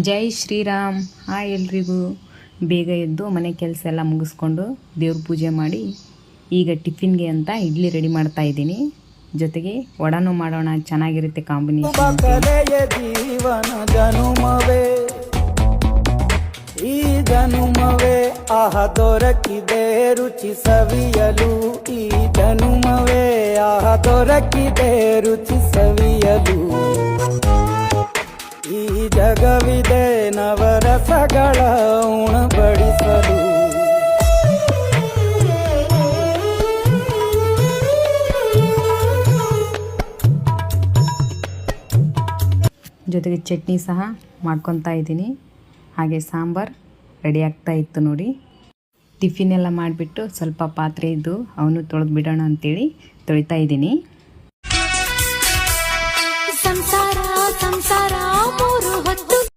ಜೈ Shriram. Hi ಎಲ್ರಿಗೂ. ಬೇಗ ಎದ್ದು ಮನೆ ಕೆಲಸ ಎಲ್ಲ ಮುಗಿಸ್ಕೊಂಡು ದೇವ್ರ ಪೂಜೆ ಮಾಡಿ ಈಗ ಟಿಫಿನ್ಗೆ ಅಂತ ಇಡ್ಲಿ ರೆಡಿ ಮಾಡ್ತಾ ಇದ್ದೀನಿ. ಜೊತೆಗೆ ವಡಾನು ಮಾಡೋಣ, ಚೆನ್ನಾಗಿರುತ್ತೆ ಕಾಂಬಿನೇಷನ್. ಜೀವನ ಜನುಮವೇ ಈ ಜನುಮವೇ ಆಹ ದೊರಕಿದೆ ರುಚಿ ಸವಿಯಲು. ಈ ಜನುಮವೇ ಆಹ ದೊರಕಿದೆ ರುಚಿ ಸವಿಯಲು. ಈ ಜಗವಿದೆ ನವರಸಗಳ ಉಣಬಡಿಸಲು. ಜೊತೆಗೆ ಚಟ್ನಿ ಸಹ ಮಾಡ್ಕೊತಾ ಇದ್ದೀನಿ. ಹಾಗೆ ಸಾಂಬಾರು ರೆಡಿ ಆಗ್ತಾ ಇತ್ತು ನೋಡಿ. ಟಿಫಿನ್ ಎಲ್ಲ ಮಾಡಿಬಿಟ್ಟು ಸ್ವಲ್ಪ ಪಾತ್ರೆ ಇದ್ದು ಅವನು ತೊಳೆದು ಬಿಡೋಣ ಅಂತೇಳಿ ತೊಳಿತಾ ಇದ್ದೀನಿ.